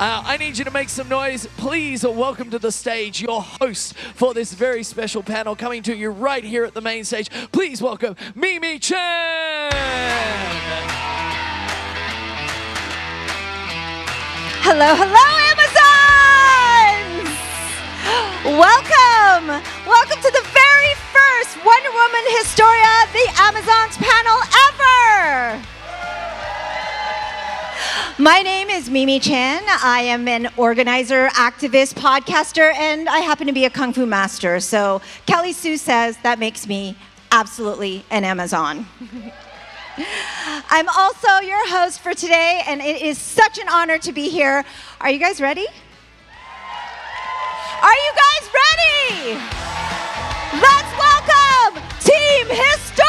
I need you to make some noise. Please welcome to the stage your host for this very special panel coming to you right here at the main stage. Please welcome Mimi Chen. Hello, hello, Amazons! Welcome! Welcome to the very first Wonder Woman Historia, the Amazons panel ever! My name is Mimi Chan. I am an organizer, activist, podcaster, and I happen to be a Kung Fu master. So Kelly Sue says that makes me absolutely an Amazon. I'm also your host for today, and it is such an honor to be here. Are you guys ready? Are you guys ready? Let's welcome Team Historia!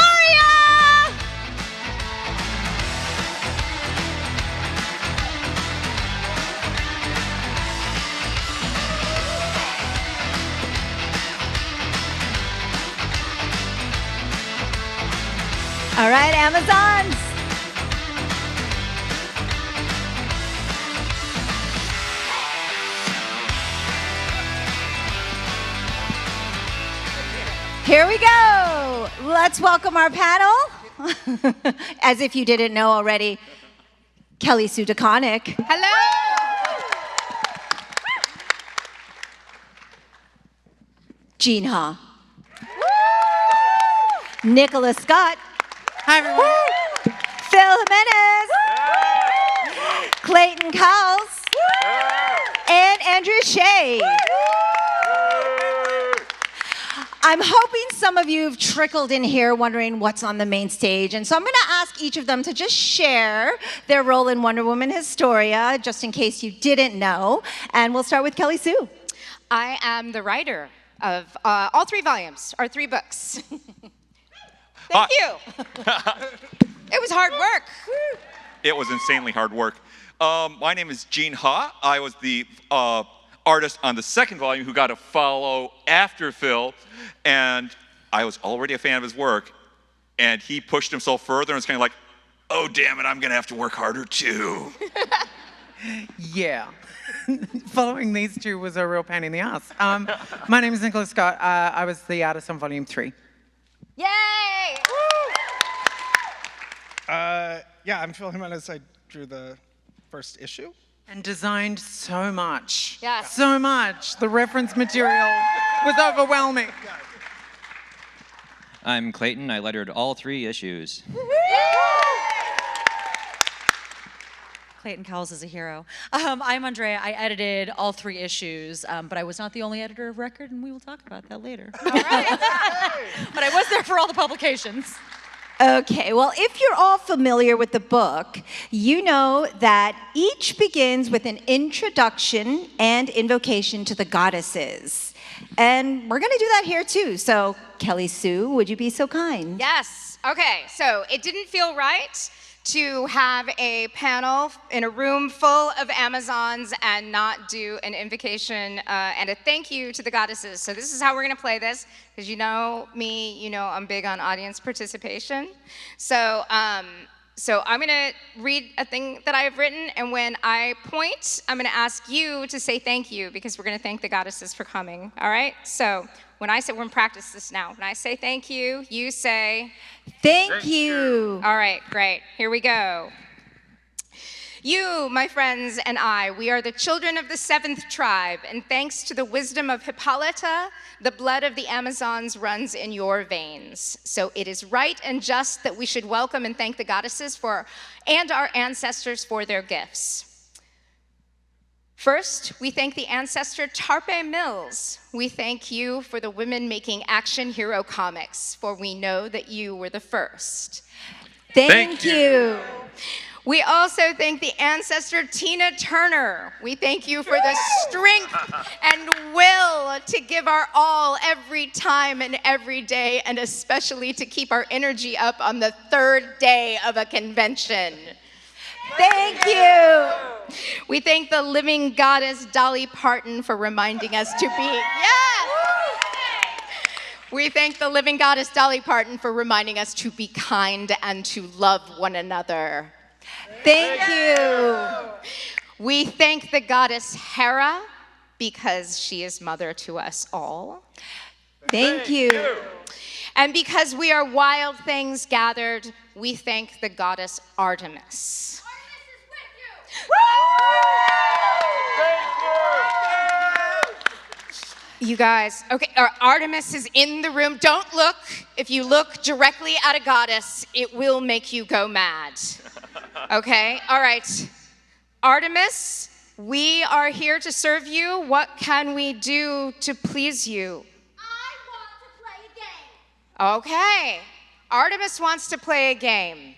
All right, Amazons. Here we go. Let's welcome our panel. As if you didn't know already, Kelly Sue DeConnick. Hello. Jean Ha. Nicholas Scott. Hi, everyone. Phil Jimenez. Clayton Cowles. And Andrea Shea. I'm hoping some of you have trickled in here wondering what's on the main stage. And so I'm going to ask each of them to just share their role in Wonder Woman Historia, just in case you didn't know. And we'll start with Kelly Sue. I am the writer of all 3 volumes, or 3 books. Thank you. It was hard work. It was insanely hard work. My name is Jean Ha. I was the artist on the 2nd volume who got to follow after Phil, and I was already a fan of his work, and he pushed himself further, and it's kind of like, oh, damn it, I'm going to have to work harder, too. Yeah. Following these 2 was a real pain in the ass. My name is Nicholas Scott. I was the artist on volume 3. Yay! Yeah, I'm Phil Jimenez. I drew the first issue. And designed so much. Yeah. So much. The reference material was overwhelming. I'm Clayton. I lettered all 3 issues. Clayton Cowles is a hero. I'm Andrea. I edited all 3 issues, but I was not the only editor of record, and we will talk about that later. All right. But I was there for all the publications. Okay, well, if you're all familiar with the book, you know that each begins with an introduction and invocation to the goddesses. And we're going to do that here too. So, Kelly Sue, would you be so kind? Yes. Okay, so it didn't feel right to have a panel in a room full of Amazons and not do an invocation and a thank you to the goddesses. So this is how we're going to play this, because you know me, you know I'm big on audience participation. So, so I'm going to read a thing that I have written, and when I point, I'm going to ask you to say thank you, because we're going to thank the goddesses for coming, all right? So when I say, we're going to practice this now. When I say thank you, you say... Thank you. All right, great. Here we go. You, my friends, and I, we are the children of the 7th tribe, and thanks to the wisdom of Hippolyta, the blood of the Amazons runs in your veins. So it is right and just that we should welcome and thank the goddesses and our ancestors for their gifts. First, we thank the ancestor Tarpe Mills. We thank you for the women making action hero comics, for we know that you were the first. Thank you. We also thank the ancestor Tina Turner. We thank you for the strength and will to give our all every time and every day, and especially to keep our energy up on the 3rd day of a convention. Thank you. We thank the living goddess Dolly Parton for reminding us to be, yes! We thank the living goddess Dolly Parton for reminding us to be kind and to love one another. Thank you. We thank the goddess Hera because she is mother to us all. Thank you. And because we are wild things gathered, we thank the goddess Artemis. You guys, okay, Artemis is in the room. Don't look. If you look directly at a goddess, it will make you go mad. Okay, all right. Artemis, we are here to serve you. What can we do to please you? I want to play a game. Okay, Artemis wants to play a game.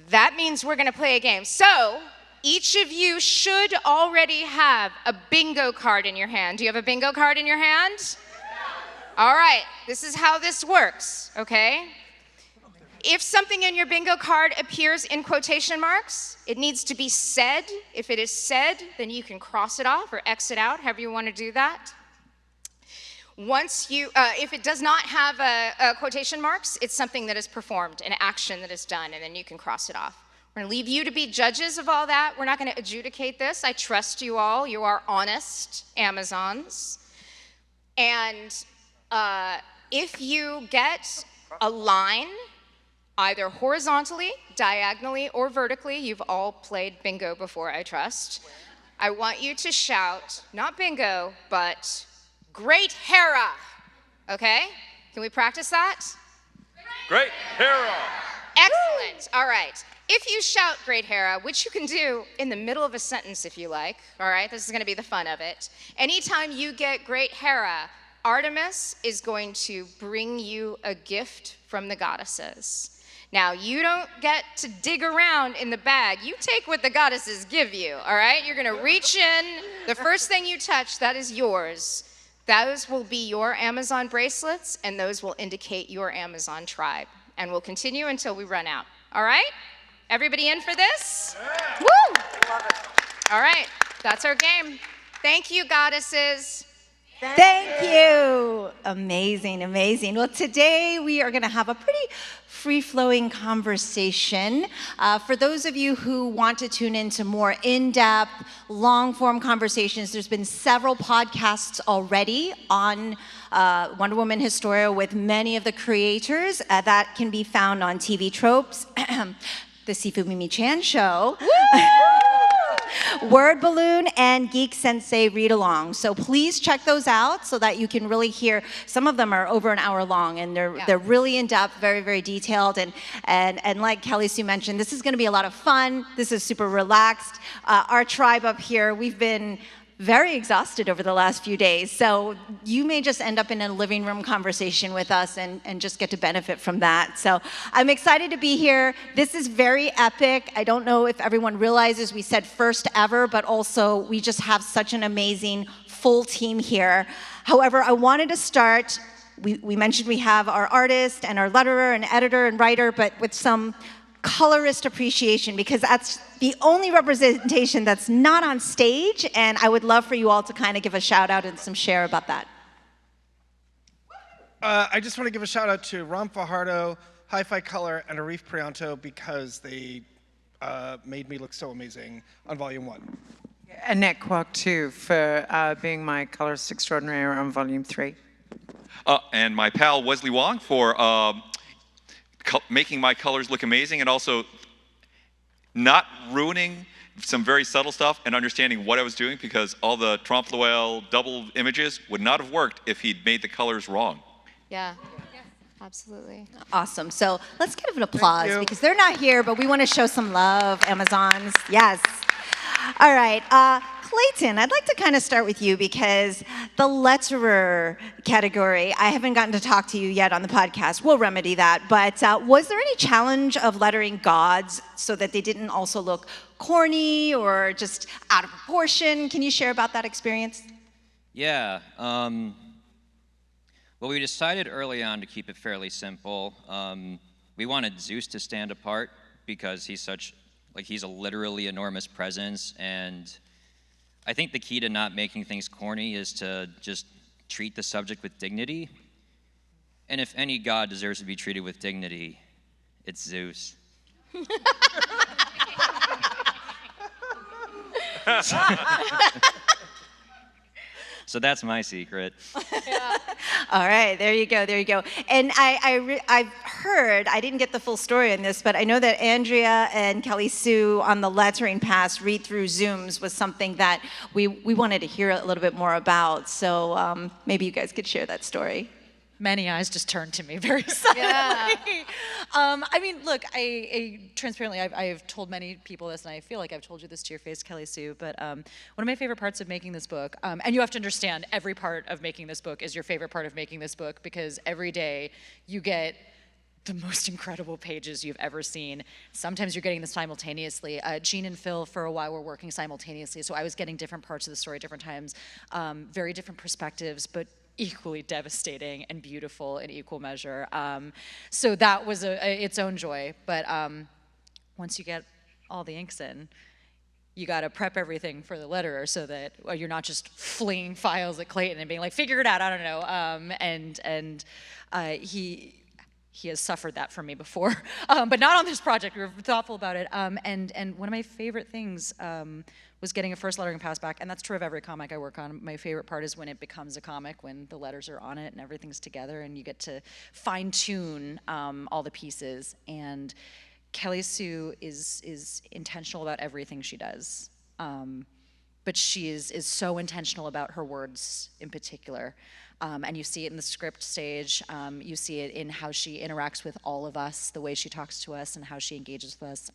That means we're gonna play a game. So, each of you should already have a bingo card in your hand. Do you have a bingo card in your hand? All right, this is how this works, okay? If something in your bingo card appears in quotation marks, it needs to be said. If it is said, then you can cross it off or X it out, however you want to do that. Once you, if it does not have a quotation marks, it's something that is performed, an action that is done, and then you can cross it off. We're going to leave you to be judges of all that. We're not going to adjudicate this. I trust you all. You are honest Amazons. And if you get a line, either horizontally, diagonally, or vertically, you've all played bingo before, I trust. I want you to shout, not bingo, but Great Hera. Okay? Can we practice that? Great Hera! Excellent. All right. If you shout Great Hera, which you can do in the middle of a sentence if you like, all right, this is going to be the fun of it. Anytime you get Great Hera, Artemis is going to bring you a gift from the goddesses. Now, you don't get to dig around in the bag. You take what the goddesses give you, all right? You're going to reach in. The first thing you touch, that is yours. Those will be your Amazon bracelets, and those will indicate your Amazon tribe. And we'll continue until we run out, all right? Everybody in for this? Yeah. Woo! Love it. All right, that's our game. Thank you, goddesses. Thank you. Amazing, amazing. Well, today we are going to have a pretty free-flowing conversation. For those of you who want to tune into more in-depth, long-form conversations, there's been several podcasts already on Wonder Woman Historia with many of the creators. That can be found on TV Tropes, the Sifu Mimi Chan Show, Word Balloon, and Geek Sensei Read Along. So please check those out so that you can really hear. Some of them are over an hour long, and they're really in depth, very, very detailed. And like Kelly Sue mentioned, this is going to be a lot of fun. This is super relaxed. Our tribe up here, we've been very exhausted over the last few days. So you may just end up in a living room conversation with us and just get to benefit from that. So I'm excited to be here. This is very epic. I don't know if everyone realizes we said first ever, but also we just have such an amazing full team here. However, I wanted to start, we mentioned we have our artist and our letterer and editor and writer, but with some colorist appreciation, because that's the only representation that's not on stage, and I would love for you all to kind of give a shout out and some share about that. I just want to give a shout out to Ron Fajardo, Hi-Fi Color, and Arif Prianto because they made me look so amazing on Volume 1. Annette Kwok, too, for being my colorist extraordinaire on Volume 3. And my pal Wesley Wong for making my colors look amazing and also not ruining some very subtle stuff and understanding what I was doing, because all the trompe l'oeil double images would not have worked if he'd made the colors wrong. Yeah. Absolutely. Awesome. So let's give an applause because they're not here, but we want to show some love, Amazons. Yes. All right. Clayton, I'd like to kind of start with you because the letterer category, I haven't gotten to talk to you yet on the podcast. We'll remedy that. But was there any challenge of lettering gods so that they didn't also look corny or just out of proportion? Can you share about that experience? Yeah. Well, we decided early on to keep it fairly simple. We wanted Zeus to stand apart because he's he's a literally enormous presence, and I think the key to not making things corny is to just treat the subject with dignity. And if any god deserves to be treated with dignity, it's Zeus. So that's my secret. All right, there you go, there you go. And I've heard, I didn't get the full story on this, but I know that Andrea and Kelly Sue on the lettering pass read-through Zooms was something that we wanted to hear a little bit more about. So maybe you guys could share that story. Many eyes just turned to me very silently. I mean, look, transparently, I've told many people this, and I feel like I've told you this to your face, Kelly Sue, but one of my favorite parts of making this book, and you have to understand, every part of making this book is your favorite part of making this book, because every day you get the most incredible pages you've ever seen. Sometimes you're getting them simultaneously. Jean and Phil, for a while, were working simultaneously, so I was getting different parts of the story at different times, very different perspectives, but equally devastating and beautiful in equal measure. So that was its own joy. But once you get all the inks in, you got to prep everything for the letterer so that you're not just flinging files at Clayton and being like, figure it out, I don't know. He has suffered that from me before, but not on this project. We were thoughtful about it. And one of my favorite things was getting a first lettering pass back, and that's true of every comic I work on. My favorite part is when it becomes a comic, when the letters are on it and everything's together, and you get to fine-tune all the pieces. And Kelly Sue is intentional about everything she does, but she is so intentional about her words in particular. And you see it in the script stage, you see it in how she interacts with all of us, the way she talks to us and how she engages with us.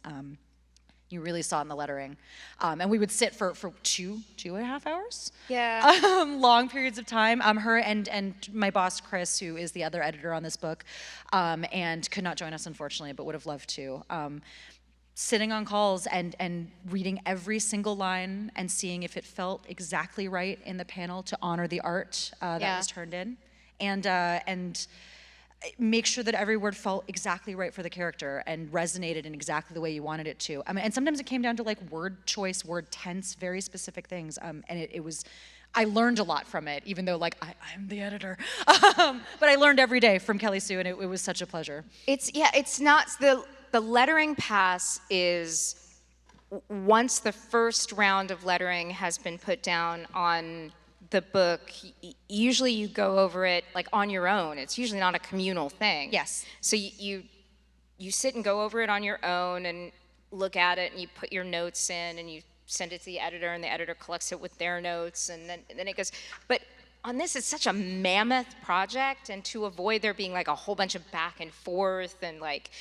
You really saw it in the lettering. And we would sit for 2.5 hours? Yeah. Long periods of time. Her and my boss, Chris, who is the other editor on this book, and could not join us, unfortunately, but would have loved to. Sitting on calls and reading every single line and seeing if it felt exactly right in the panel to honor the art that was turned in. And make sure that every word felt exactly right for the character and resonated in exactly the way you wanted it to. I mean, and sometimes it came down to like word choice, word tense, very specific things. And it was, I learned a lot from it, even though like I'm the editor. But I learned every day from Kelly Sue, and it was such a pleasure. It's not, the lettering pass is, once the first round of lettering has been put down on the book, usually you go over it like on your own. It's usually not a communal thing. Yes. So you sit and go over it on your own and look at it, and you put your notes in and you send it to the editor, and the editor collects it with their notes, and then it goes. But on this, it's such a mammoth project, and to avoid there being like a whole bunch of back and forth and like,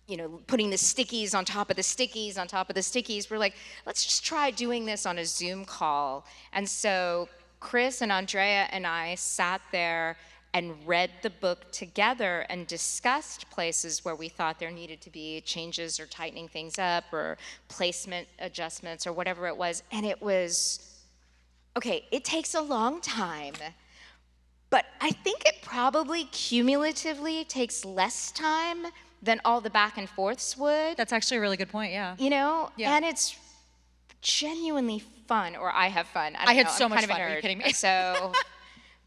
you know, putting the stickies on top of the stickies on top of the stickies, we're like, let's just try doing this on a Zoom call. And so Chris and Andrea and I sat there and read the book together and discussed places where we thought there needed to be changes or tightening things up or placement adjustments or whatever it was. And it was, okay, it takes a long time, but I think it probably cumulatively takes less time than all the back and forths would. That's actually a really good point, yeah. You know? Yeah. And it's genuinely fun, or I have fun. I had know, so I'm much kind of fun, a nerd. are you kidding me? So,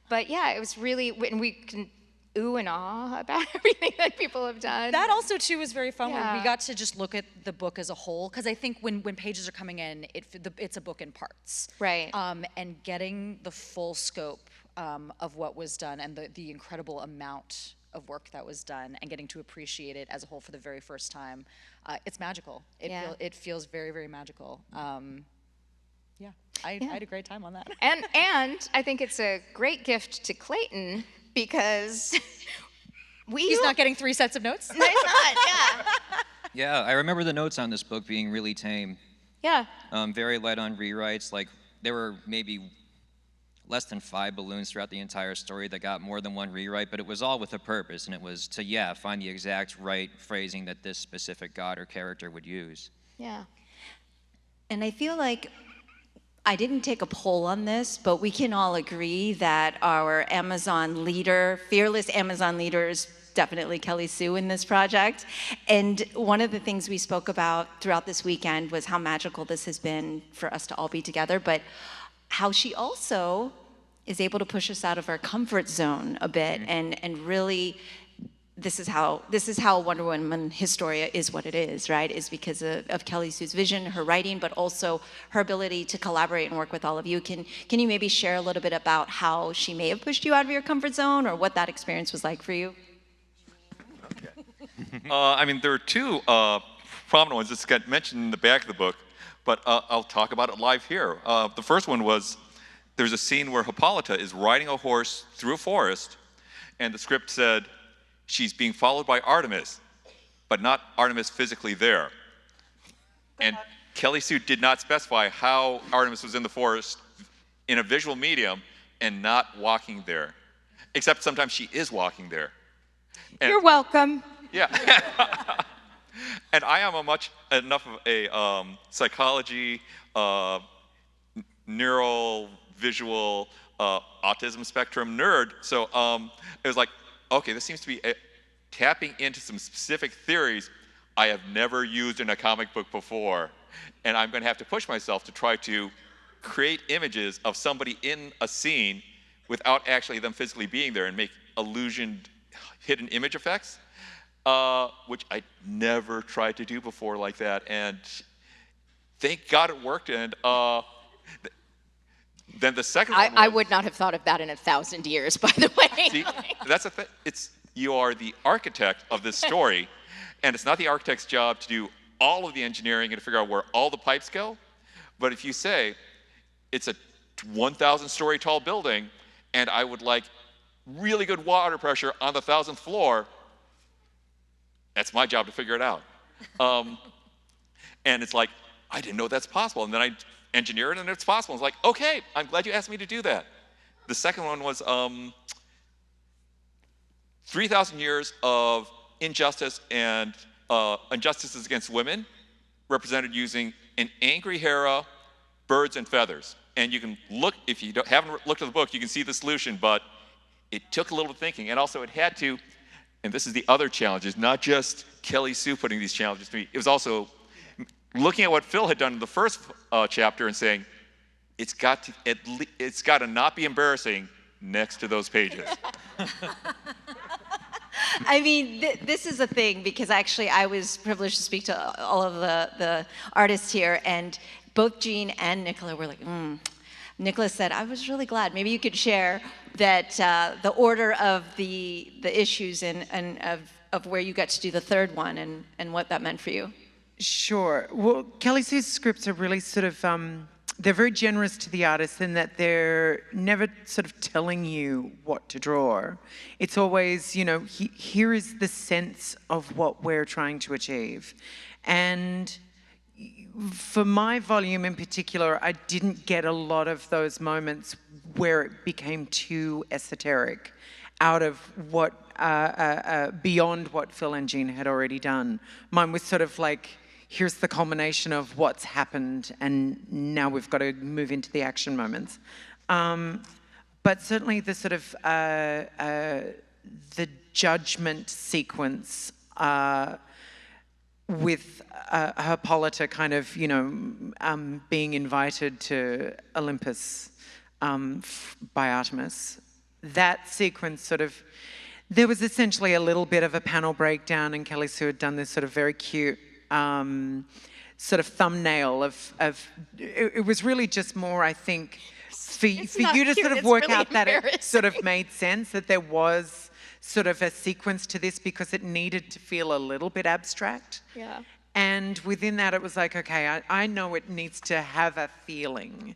but yeah, it was really, and we can ooh and ah about everything that people have done. That also too was very fun. Yeah. When we got to just look at the book as a whole, because I think when pages are coming in, it's a book in parts. Right. And getting the full scope of what was done and the incredible amount of work that was done and getting to appreciate it as a whole for the very first time, it's magical. It feels very, very magical. I had a great time on that. And I think it's a great gift to Clayton because he's not getting 3 sets of notes. No, he's not. Yeah. Yeah, I remember the notes on this book being really tame. Yeah. Very light on rewrites. Like there were maybe less than 5 balloons throughout the entire story that got more than one rewrite, but it was all with a purpose, and it was to find the exact right phrasing that this specific god or character would use. Yeah. And I feel like I didn't take a poll on this, but we can all agree that our Amazon leader, fearless Amazon leader, is definitely Kelly Sue in this project. And one of the things we spoke about throughout this weekend was how magical this has been for us to all be together, but how she also is able to push us out of our comfort zone a bit and really this is how Wonder Woman Historia is what it is, right? Is because of Kelly Sue's vision, her writing, but also her ability to collaborate and work with all of you. Can you maybe share a little bit about how she may have pushed you out of your comfort zone, or what that experience was like for you? I mean, there are two prominent ones that got mentioned in the back of the book, but I'll talk about it live here. The first one was, there's a scene where Hippolyta is riding a horse through a forest, and the script said, she's being followed by Artemis, but not Artemis physically there. And Kelly Sue did not specify how Artemis was in the forest in a visual medium and not walking there, except sometimes she is walking there. And You're welcome. yeah. And I am enough of a psychology, neural, visual, autism spectrum nerd. So it was like, okay, this seems to be tapping into some specific theories I have never used in a comic book before. And I'm going to have to push myself to try to create images of somebody in a scene without actually them physically being there, and make illusioned hidden image effects, which I never tried to do before like that. And thank God it worked. And then the second one I would not have thought of that in 1,000 years, by the way. See, that's the thing. You are the architect of this story, and it's not the architect's job to do all of the engineering and to figure out where all the pipes go. But if you say it's a 1,000 story tall building, and I would like really good water pressure on the 1,000th floor, that's my job to figure it out. And it's like, I didn't know that's possible. And then I engineer it, and it's possible. It's like, okay, I'm glad you asked me to do that. The second one was 3,000 years of injustice and injustices against women, represented using an angry Hera, birds, and feathers. And you can look, if you haven't looked at the book, you can see the solution, but it took a little thinking. And also it had to, and this is the other challenge, it's not just Kelly Sue putting these challenges to me, it was also looking at what Phil had done in the first chapter and saying, it's got to not be embarrassing next to those pages. I mean, this is a thing, because actually I was privileged to speak to all of the artists here, and both Jean and Nicola were like, Nicola said, I was really glad. Maybe you could share that the order of the issues and of where you got to do the third one, and what that meant for you. Sure. Well, Kelly Sue's scripts are really sort of, they're very generous to the artist in that they're never sort of telling you what to draw. It's always, here is the sense of what we're trying to achieve. And for my volume in particular, I didn't get a lot of those moments where it became too esoteric out of what, beyond what Phil and Jean had already done. Mine was sort of like, here's the culmination of what's happened, and now we've got to move into the action moments. But certainly the sort of, the judgment sequence with Hippolyta kind of, being invited to Olympus by Artemis, that sequence sort of, there was essentially a little bit of a panel breakdown, and Kelly Sue had done this sort of very cute sort of thumbnail of it was really just more, I think, for you to cute, sort of it's work really out that it sort of made sense that there was sort of a sequence to this, because it needed to feel a little bit abstract. Yeah. And within that, it was like, okay, I know it needs to have a feeling.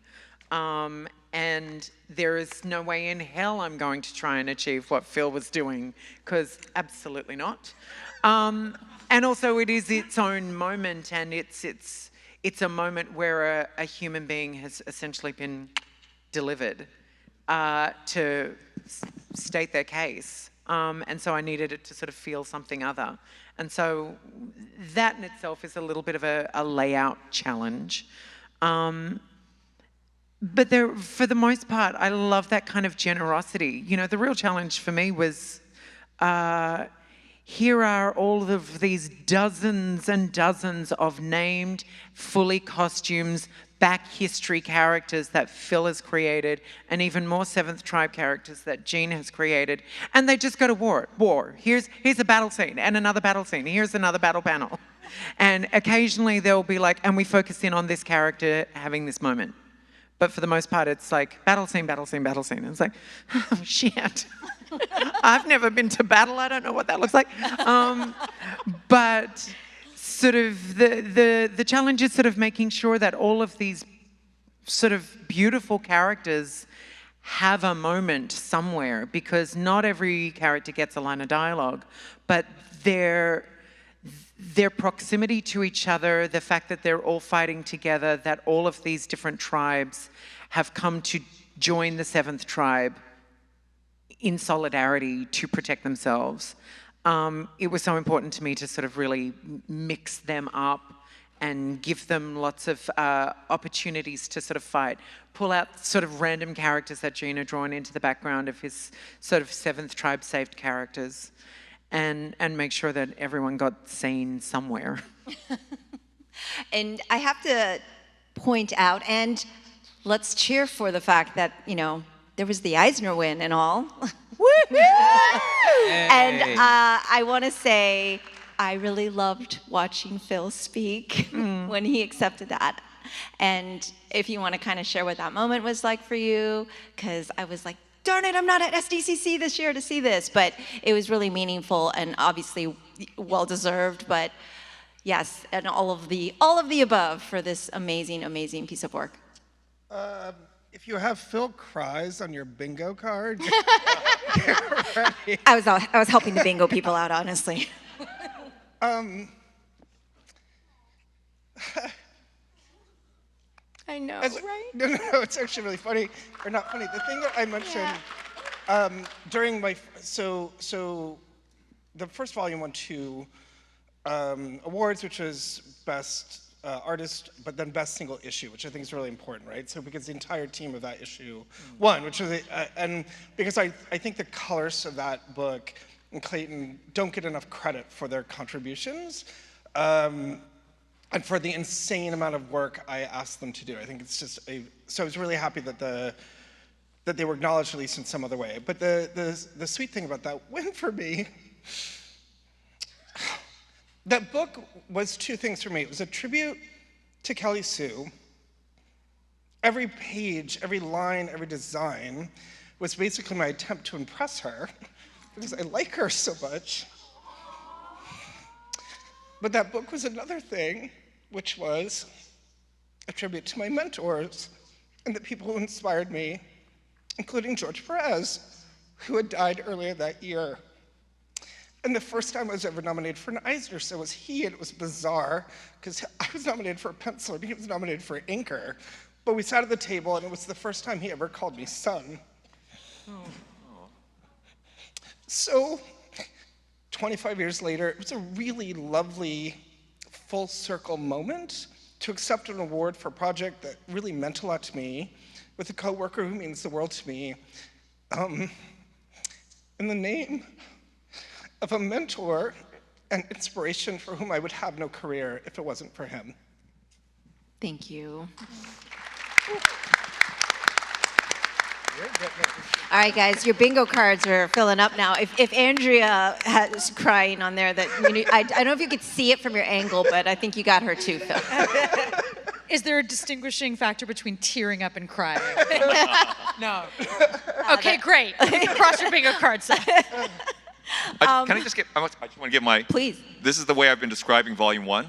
And there is no way in hell I'm going to try and achieve what Phil was doing, because absolutely not. And also it is its own moment, and it's a moment where a human being has essentially been delivered to state their case. And so I needed it to sort of feel something other. And so that in itself is a little bit of a layout challenge. But for the most part, I love that kind of generosity. The real challenge for me was here are all of these dozens and dozens of named, fully costumes, back history characters that Phil has created, and even more 7th Tribe characters that Jean has created, and they just go to war. Here's a battle scene, and another battle scene, here's another battle panel. And occasionally they'll be like, and we focus in on this character having this moment. But for the most part, it's like battle scene, battle scene, battle scene. And it's like, oh, shit. I've never been to battle. I don't know what that looks like. But sort of the challenge is sort of making sure that all of these sort of beautiful characters have a moment somewhere, because not every character gets a line of dialogue, but their proximity to each other, the fact that they're all fighting together, that all of these different tribes have come to join the 7th Tribe in solidarity to protect themselves. It was so important to me to sort of really mix them up and give them lots of opportunities to sort of fight. Pull out sort of random characters that Gina drawn into the background of his sort of 7th Tribe saved characters, and make sure that everyone got seen somewhere. And I have to point out, and let's cheer for the fact that, you know, there was the Eisner win and all. And I want to say I really loved watching Phil speak when he accepted that. And if you want to kind of share what that moment was like for you, because I was like, darn it, I'm not at SDCC this year to see this. But it was really meaningful and obviously well-deserved. But yes, and all of the above for this amazing, amazing piece of work. If you have Phil cries on your bingo card, get ready. I was helping the bingo people out, honestly. I know, right? No, it's actually really funny, or not funny. The thing that I mentioned during my, so the first volume won 2 awards, which was Best Artist, but then Best Single Issue, which I think is really important, right? So because the entire team of that issue won, which is, and because I think the colors of that book and Clayton don't get enough credit for their contributions. And for the insane amount of work I asked them to do. I think it's just so I was really happy that that they were acknowledged at least in some other way. But the sweet thing about that win for me, that book was 2 things for me. It was a tribute to Kelly Sue. Every page, every line, every design was basically my attempt to impress her because I like her so much. But that book was another thing, which was a tribute to my mentors and the people who inspired me, including George Perez, who had died earlier that year. And the first time I was ever nominated for an Eisner, so was he, and it was bizarre, because I was nominated for a pencil and he was nominated for an inker. But we sat at the table, and it was the first time he ever called me son. So, 25 years later, it was a really lovely full circle moment to accept an award for a project that really meant a lot to me, with a coworker who means the world to me, in the name of a mentor and inspiration for whom I would have no career if it wasn't for him. Thank you. All right, guys, your bingo cards are filling up now. If Andrea is crying on there, I don't know if you could see it from your angle, but I think you got her too, Phil. Is there a distinguishing factor between tearing up and crying? No. Okay, great. You can cross your bingo cards. Can I just want to give my... Please. This is the way I've been describing Volume 1,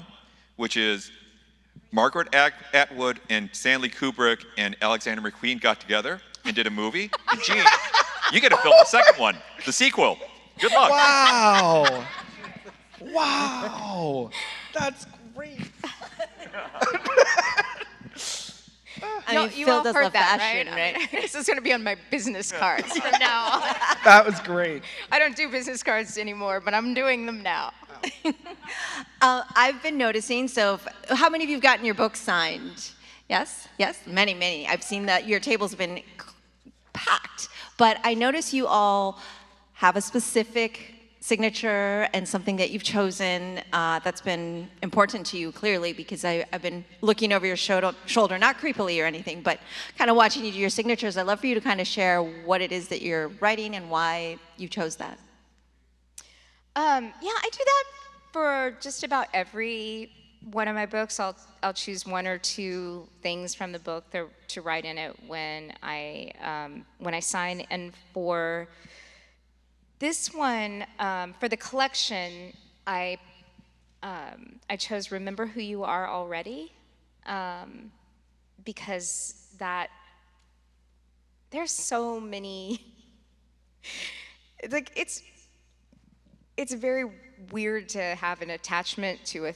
which is Margaret Atwood and Stanley Kubrick and Alexander McQueen got together and did a movie. And Gene, you get to film the second one, the sequel. Good luck. Wow. Wow. That's great. I mean, you Phil all does heard love that, fashion, right? This is going to be on my business cards from now on. That was great. I don't do business cards anymore, but I'm doing them now. I've been noticing, so how many of you have gotten your book signed? Yes? Yes? Many, many. I've seen that your tables have been packed. But I notice you all have a specific signature and something that you've chosen that's been important to you, clearly, because I've been looking over your shoulder, not creepily or anything, but kind of watching you do your signatures. I'd love for you to kind of share what it is that you're writing and why you chose that. Yeah, I do that for just about every one of my books. I'll choose one or two things from the book to write in it when I sign. And for this one, for the collection, I chose "Remember Who You Are Already," because there's so many. Like it's very weird to have an attachment to a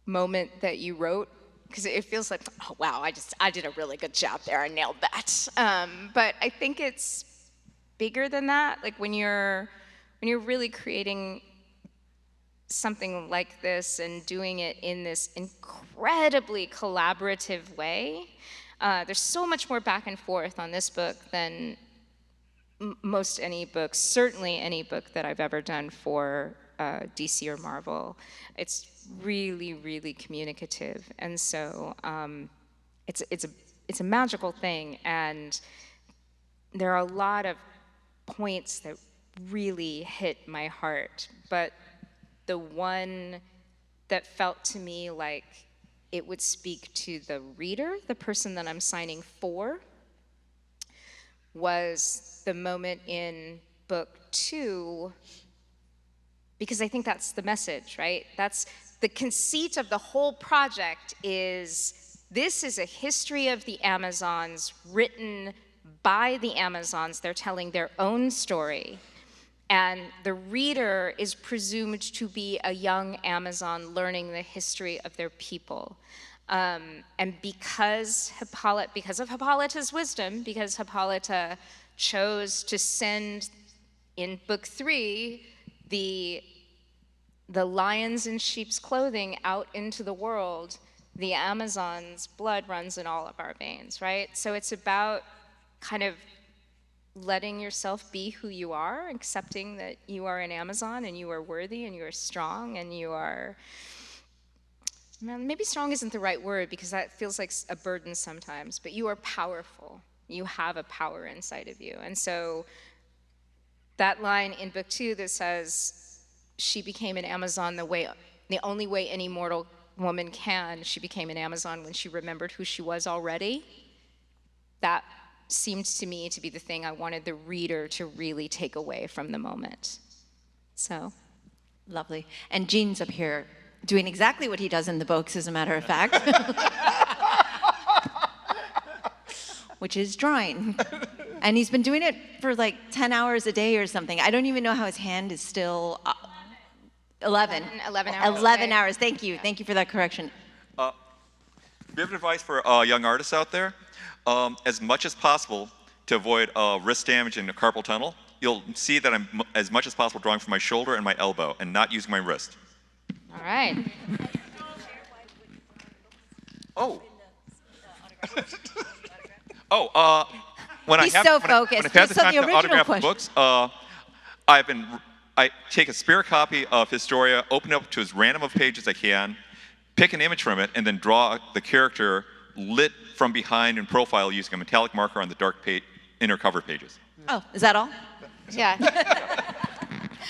moment that you wrote, because it feels like, oh wow, I did a really good job there, I nailed that. But I think it's bigger than that. Like when you're really creating something like this and doing it in this incredibly collaborative way, there's so much more back and forth on this book than most any book, certainly any book that I've ever done for DC or Marvel. It's really, really communicative, and so it's a magical thing, and there are a lot of points that really hit my heart, but the one that felt to me like it would speak to the reader, the person that I'm signing for, was the moment in book 2, because I think that's the message, right? That's the conceit of the whole project. This is a history of the Amazons written by the Amazons. They're telling their own story, and the reader is presumed to be a young Amazon learning the history of their people. And because of Hippolyta's wisdom, because Hippolyta chose to send in book 3 the lions in sheep's clothing out into the world, the Amazon's blood runs in all of our veins, right? So it's about kind of letting yourself be who you are, accepting that you are an Amazon and you are worthy and you are strong and you are, maybe strong isn't the right word because that feels like a burden sometimes, but you are powerful. You have a power inside of you. And so that line in book 2 that says, she became an Amazon the only way any mortal woman can, she became an Amazon when she remembered who she was already. That seemed to me to be the thing I wanted the reader to really take away from the moment. So. Lovely. And Gene's up here doing exactly what he does in the books, as a matter of fact. Which is drawing. And he's been doing it for like 10 hours a day or something. I don't even know how his hand is still 11 hours. 11 hours. Thank you. Thank you for that correction. We have advice for young artists out there. As much as possible, to avoid wrist damage and a carpal tunnel, you'll see that I'm, as much as possible, drawing from my shoulder and my elbow and not using my wrist. All right. Oh. He's so focused. When I've had the So time the to original autograph question. books, I take a spare copy of Historia, open it up to as random of pages as I can, pick an image from it, and then draw the character lit from behind in profile using a metallic marker on the dark inner cover pages. Oh, is that all? Yeah.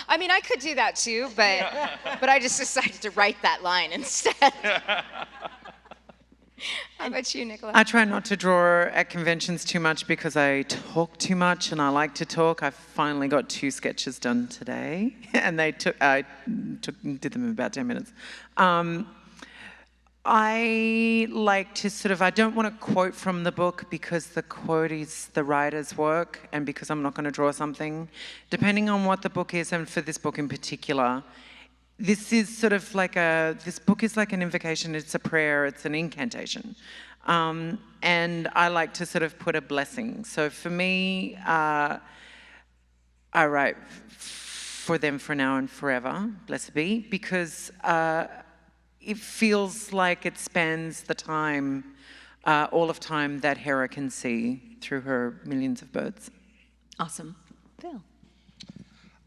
I mean, I could do that too, but I just decided to write that line instead. How about you, Nicola? I try not to draw at conventions too much because I talk too much and I like to talk. I finally got 2 sketches done today, and I did them in about 10 minutes. I like to I don't want to quote from the book because the quote is the writer's work and because I'm not going to draw something. Depending on what the book is, and for this book in particular, this is this book is like an invocation, it's a prayer, it's an incantation. And I like to put a blessing. So for me, I write for them for now and forever, blessed be, because it feels like it spans the time, all of time that Hera can see through her millions of birds. Awesome. Phil.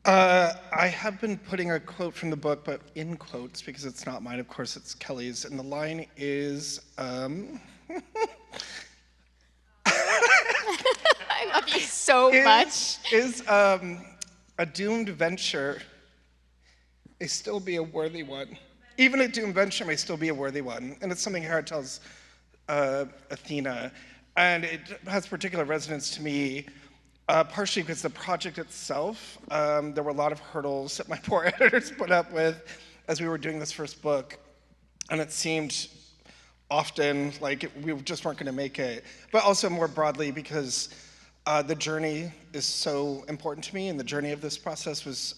I have been putting a quote from the book, but in quotes, because it's not mine, of course, it's Kelly's. And the line is, I love you so much. Is a doomed venture may still be a worthy one? Even a doomed venture may still be a worthy one. And it's something Hera tells Athena. And it has particular resonance to me, partially because the project itself, there were a lot of hurdles that my poor editors put up with as we were doing this first book. And it seemed often like we just weren't going to make it. But also more broadly because the journey is so important to me, and the journey of this process was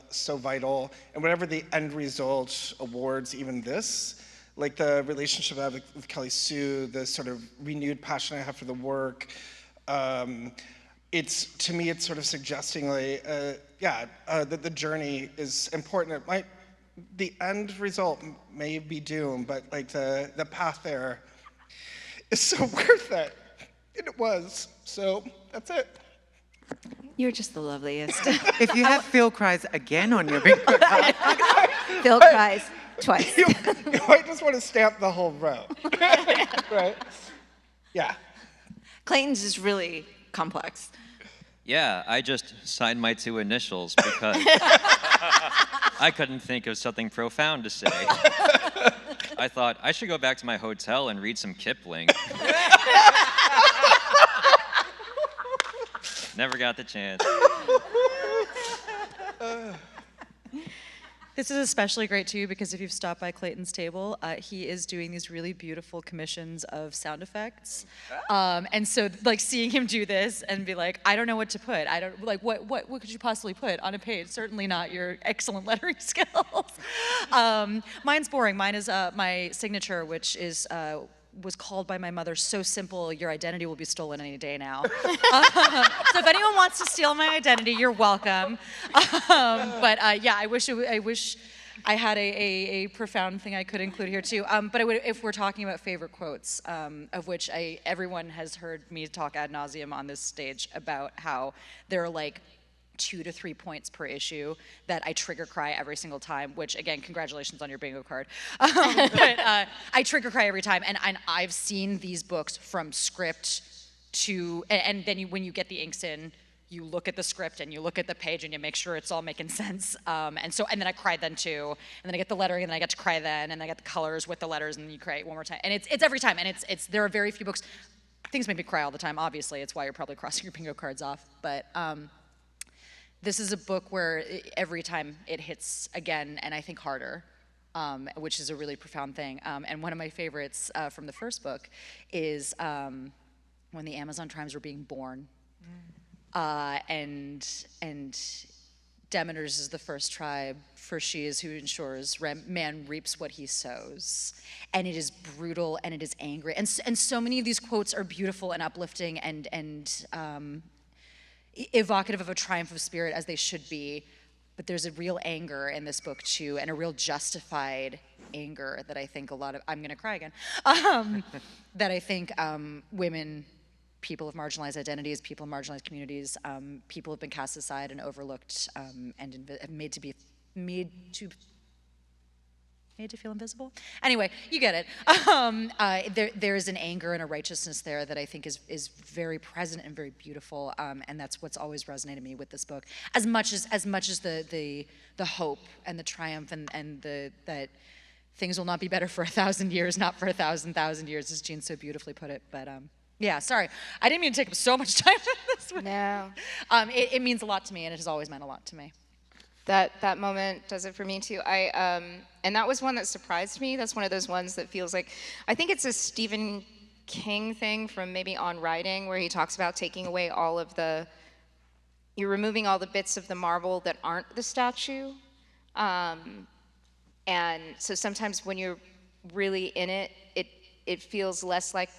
so vital. And whatever the end result, awards, even this, like the relationship I have with Kelly Sue, the sort of renewed passion I have for the work, it's, to me, it's sort of suggesting like, that the journey is important. It might, the end result may be doomed, but like the path there is so worth it. And it was. So that's it. You're just the loveliest. If you have Phil cries again on your bingo card. Phil cries twice. You might just want to stamp the whole row. Right? Yeah. Clayton's is really complex. Yeah, I just signed my 2 initials because I couldn't think of something profound to say. I thought I should go back to my hotel and read some Kipling. Never got the chance. This is especially great too because if you've stopped by Clayton's table, he is doing these really beautiful commissions of sound effects, and so like seeing him do this and be like, I don't know what to put. I don't like what could you possibly put on a page? Certainly not your excellent lettering skills. Mine's boring. Mine is my signature, which is. Was called by my mother so simple, your identity will be stolen any day now. So if anyone wants to steal my identity, you're welcome. But yeah, I wish I had a profound thing I could include here too. But I would, if we're talking about favorite quotes, of which everyone has heard me talk ad nauseum on this stage about how there are like 2 to 3 points per issue that I trigger cry every single time, which again, congratulations on your bingo card. But I trigger cry every time, and I've seen these books from script to, and then when you get the inks in, you look at the script and you look at the page and you make sure it's all making sense. And then I cried then too, and then I get the lettering and then I get to cry then, and I get the colors with the letters and then you cry it one more time. And it's every time, and it's there are very few books, things make me cry all the time, obviously, it's why you're probably crossing your bingo cards off, but this is a book where every time it hits again, and I think harder, which is a really profound thing. And one of my favorites from the first book is when the Amazon tribes were being born. And Demeter's is the first tribe, for she is who ensures man reaps what he sows. And it is brutal and it is angry. And so many of these quotes are beautiful and uplifting and evocative of a triumph of spirit, as they should be, but there's a real anger in this book too, and a real justified anger that I think a lot of, I'm gonna cry again, that I think women, people of marginalized identities, people in marginalized communities, people have been cast aside and overlooked and made to feel invisible? Anyway, you get it. There's an anger and a righteousness there that I think is very present and very beautiful, and that's what's always resonated me with this book. As much as the hope and the triumph and that things will not be better for 1,000 years, not for 1,000 years, as Jean so beautifully put it. But yeah, sorry, I didn't mean to take up so much time on this one. No. It means a lot to me, and it has always meant a lot to me. That moment does it for me too. And that was one that surprised me. That's one of those ones that feels like, I think it's a Stephen King thing from maybe On Writing, where he talks about taking away all of you're removing all the bits of the marble that aren't the statue. And so sometimes when you're really in it, it feels less like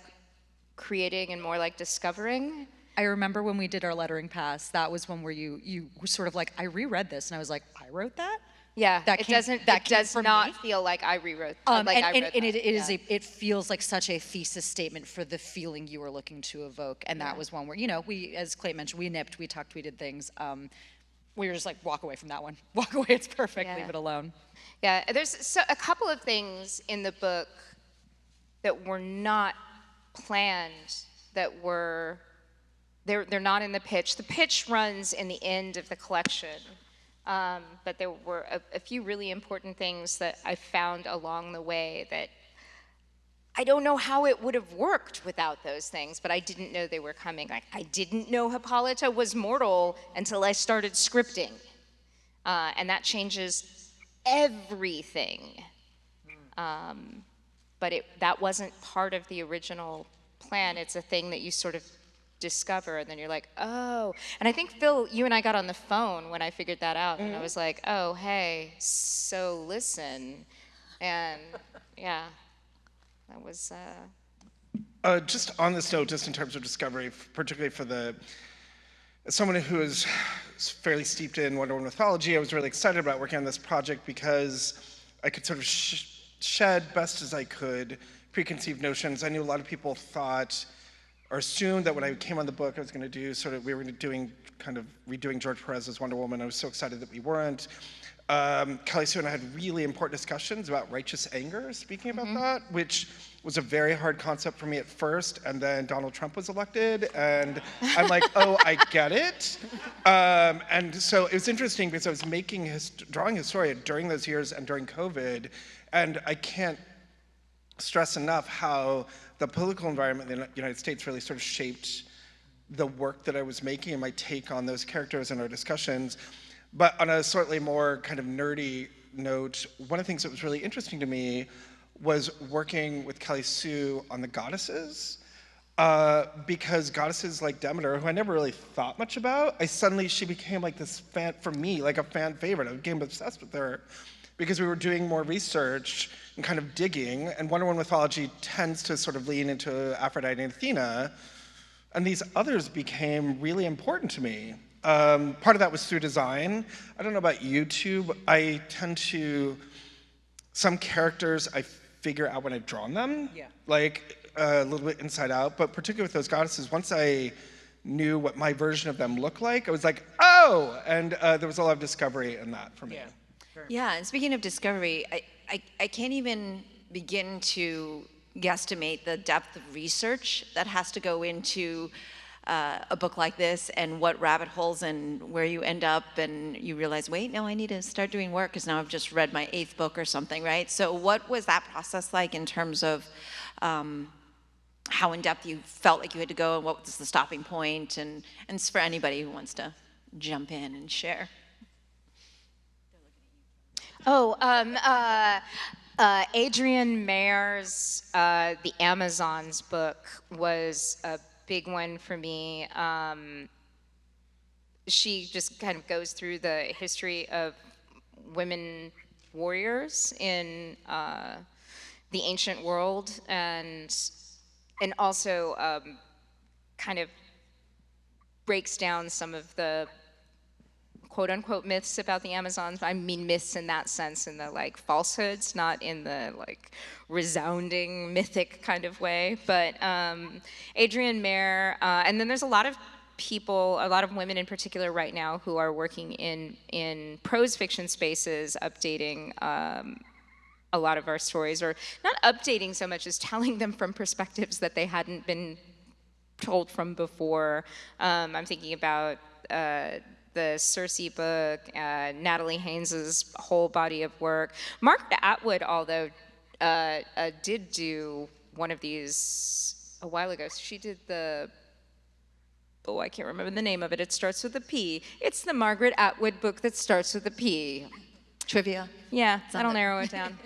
creating and more like discovering. I remember when we did our lettering pass, that was one where you were sort of like, I reread this, and I was like, I wrote that? Yeah, it does not feel like I rewrote. It feels like such a thesis statement for the feeling you were looking to evoke, and that was one where, we, as Clay mentioned, we nipped, we tucked, we did things. we were just like, walk away from that one. Walk away, it's perfect, Yeah. leave it alone. Yeah, there's a couple of things in the book that were not planned, that were, they're not in the pitch. The pitch runs in the end of the collection, but there were a few really important things that I found along the way that I don't know how it would have worked without those things, but I didn't know they were coming. Like, I didn't know Hippolyta was mortal until I started scripting. And that changes everything. But that wasn't part of the original plan. It's a thing that you sort of discover, and then you're like, oh. And I think, Phil, you and I got on the phone when I figured that out, and I was like, oh, hey, so listen. And yeah. That was. Just on this note, just in terms of discovery, particularly for as someone who is fairly steeped in Wonder Woman mythology, I was really excited about working on this project because I could sort of shed best as I could preconceived notions. I knew a lot of people thought or assumed that when I came on the book, I was going to do we were doing kind of redoing George Perez's Wonder Woman. I was so excited that we weren't. Kelly Sue and I had really important discussions about righteous anger, speaking about that, which was a very hard concept for me at first, and then Donald Trump was elected, and I'm like, oh, I get it. And so it was interesting because I was drawing Historia during those years and during COVID, and I can't stress enough how the political environment in the United States really sort of shaped the work that I was making and my take on those characters and our discussions. But on a slightly more kind of nerdy note, one of the things that was really interesting to me was working with Kelly Sue on the goddesses, because goddesses like Demeter, who I never really thought much about, she became like this fan, for me, like a fan favorite. I became obsessed with her because we were doing more research and kind of digging, and Wonder Woman mythology tends to sort of lean into Aphrodite and Athena, and these others became really important to me. Part of that was through design. I don't know about YouTube. I tend to, some characters I figure out when I've drawn them, like a little bit inside out, but particularly with those goddesses, once I knew what my version of them looked like, I was like, oh! And there was a lot of discovery in that for me. Yeah, and speaking of discovery, I can't even begin to guesstimate the depth of research that has to go into a book like this, and what rabbit holes and where you end up, and you realize, wait, no, I need to start doing work because now I've just read my 8th book or something, right? So what was that process like in terms of how in-depth you felt like you had to go, and what was the stopping point, and it's for anybody who wants to jump in and share. Oh, Adrienne Mayer's The Amazons book was a big one for me. She just kind of goes through the history of women warriors in the ancient world, and also kind of breaks down some of the quote-unquote myths about the Amazons. I mean myths in that sense, in the like falsehoods, not in the like resounding mythic kind of way. But Adrienne Mayer, and then there's a lot of people, a lot of women in particular right now, who are working in prose fiction spaces, updating a lot of our stories, or not updating so much as telling them from perspectives that they hadn't been told from before. I'm thinking about the Circe book, Natalie Haynes's whole body of work. Margaret Atwood, although, did do one of these a while ago. She did I can't remember the name of it. It starts with a P. It's the Margaret Atwood book that starts with a P. Trivia. Yeah, that'll narrow it down.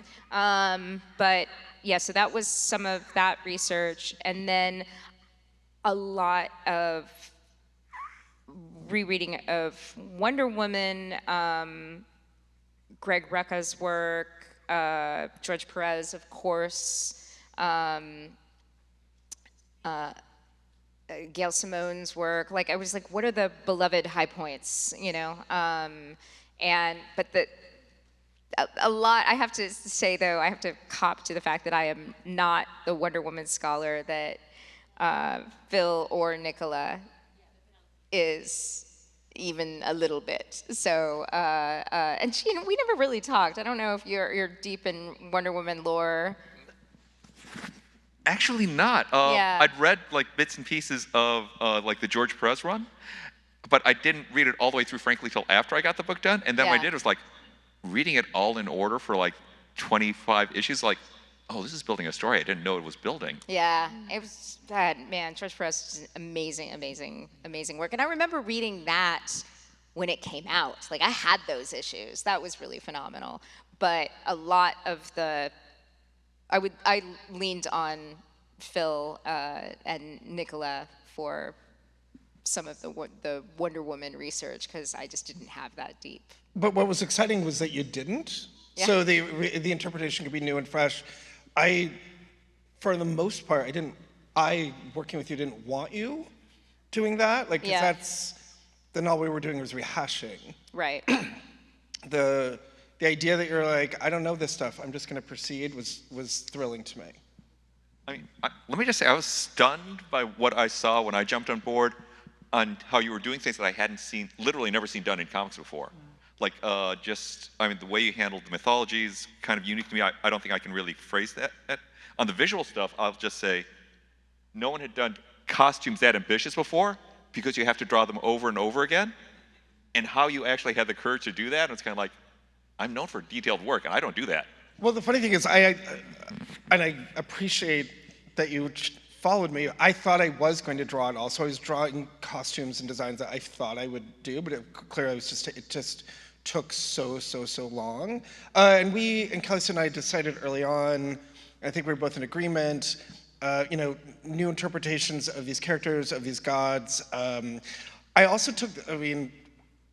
But yeah, so that was some of that research. And then a lot of rereading of Wonder Woman, Greg Rucka's work, George Perez, of course, Gail Simone's work. Like, I was like, what are the beloved high points, you know? But a lot, I have to say though, I have to cop to the fact that I am not the Wonder Woman scholar that Phil or Nicola is. even a little bit. So, and she, we never really talked. I don't know if you're deep in Wonder Woman lore. Actually not. Yeah. I'd read like bits and pieces of like the George Perez run, but I didn't read it all the way through, frankly, till after I got the book done. And then what I did was like reading it all in order for like 25 issues, like, oh, this is building a story I didn't know it was building. Yeah, it was bad. Man, George Perez is amazing, amazing, amazing work. And I remember reading that when it came out. Like, I had those issues. That was really phenomenal. But a lot of the, I leaned on Phil and Nicola for some of the Wonder Woman research, because I just didn't have that deep. But what was exciting was that you didn't. Yeah. So the interpretation could be new and fresh. For the most part, working with you, didn't want you doing that. Like, 'cause then all we were doing was rehashing. Right. The idea that you're like, I don't know this stuff, I'm just going to proceed was thrilling to me. I mean, let me just say, I was stunned by what I saw when I jumped on board on how you were doing things that I hadn't seen, literally never seen done in comics before. Like, I mean, the way you handled the mythology is kind of unique to me. I don't think I can really phrase that. On the visual stuff, I'll just say, no one had done costumes that ambitious before, because you have to draw them over and over again. And how you actually had the courage to do that, and it's kind of like, I'm known for detailed work, and I don't do that. Well, the funny thing is, I appreciate that you followed me. I thought I was going to draw it all, so I was drawing costumes and designs that I thought I would do, but clearly it just took so long. And Kelly and I decided early on, I think we were both in agreement, new interpretations of these characters, of these gods. I also took,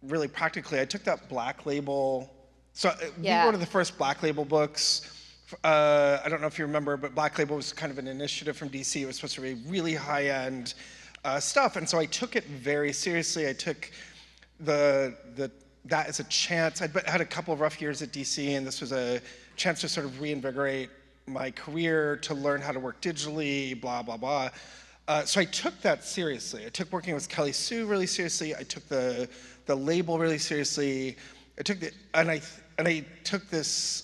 really practically, I took that Black Label. So we were one of the first Black Label books. I don't know if you remember, but Black Label was kind of an initiative from DC. It was supposed to be really high-end stuff, and so I took it very seriously. I took that as a chance. I'd had a couple of rough years at DC, and this was a chance to sort of reinvigorate my career, to learn how to work digitally, blah, blah, blah. So I took that seriously. I took working with Kelly Sue really seriously. I took the label really seriously. I took this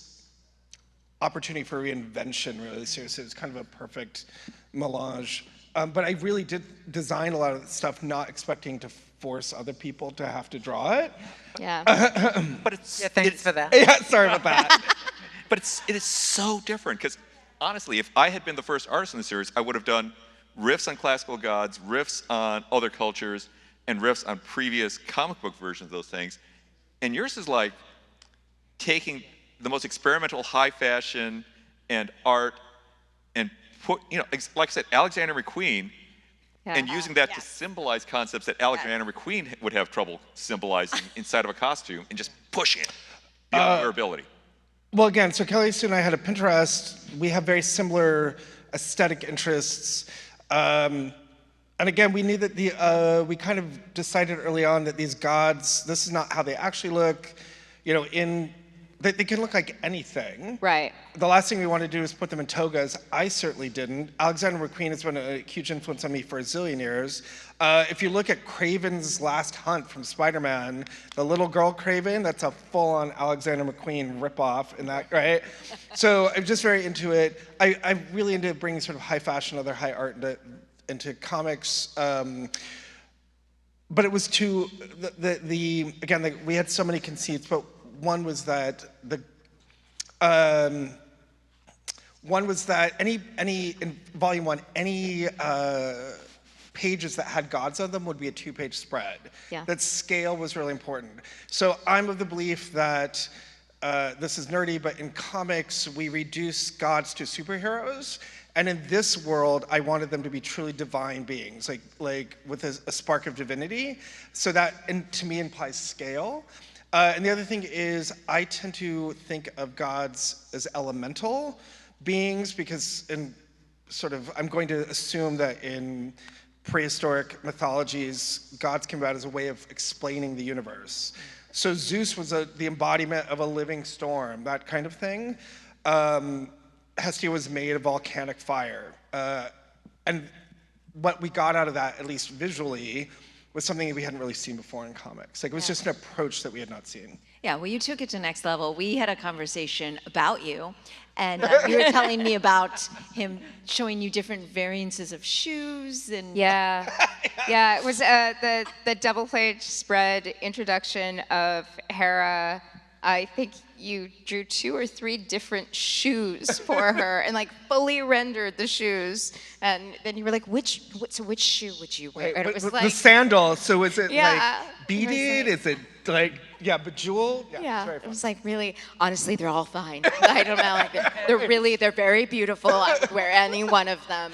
opportunity for reinvention really seriously. It was kind of a perfect melange. But I really did design a lot of the stuff not expecting to force other people to have to draw it. Yeah. But Thanks for that. Yeah, sorry about that. But it is so different, because honestly, if I had been the first artist in the series, I would have done riffs on classical gods, riffs on other cultures, and riffs on previous comic book versions of those things. And yours is like taking the most experimental high fashion and art and put, like I said, Alexander McQueen, and using that to symbolize concepts that Alexander McQueen would have trouble symbolizing inside of a costume, and just pushing it beyond your ability. Well, again, so Kelly Sue and I had a Pinterest. We have very similar aesthetic interests. And again, we knew that we kind of decided early on that these gods, this is not how they actually look. They can look like anything. Right. The last thing we want to do is put them in togas. I certainly didn't. Alexander McQueen has been a huge influence on me for a zillion years. If you look at Kraven's Last Hunt from Spider-Man, the little girl Kraven, that's a full-on Alexander McQueen ripoff in that, right? So I'm just very into it. I'm really into bringing sort of high fashion, other high art into comics. But it was again, we had so many conceits, but one was that any in volume 1, any pages that had gods on them would be a 2-page spread. Yeah. That scale was really important. So I'm of the belief that this is nerdy, but in comics we reduce gods to superheroes. And in this world, I wanted them to be truly divine beings, like with a spark of divinity. So that, to me, implies scale. And the other thing is, I tend to think of gods as elemental beings, because I'm going to assume that in prehistoric mythologies, gods came about as a way of explaining the universe. So Zeus was the embodiment of a living storm, that kind of thing. Hestia was made of volcanic fire. And what we got out of that, at least visually, was something that we hadn't really seen before in comics. Like it was just an approach that we had not seen. Yeah, well, you took it to next level. We had a conversation about you, and you were telling me about him showing you different variances of shoes and. Yeah, yeah. It was the double-page spread introduction of Hera. I think you drew 2 or 3 different shoes for her and like fully rendered the shoes. And then you were like, which shoe would you wear? And it was like the sandal. So is it Yeah. like beaded? Is it like bejeweled? Yeah, it's very it fun. was like really, honestly, they're all fine. I don't know, like they're very beautiful. I would wear any one of them.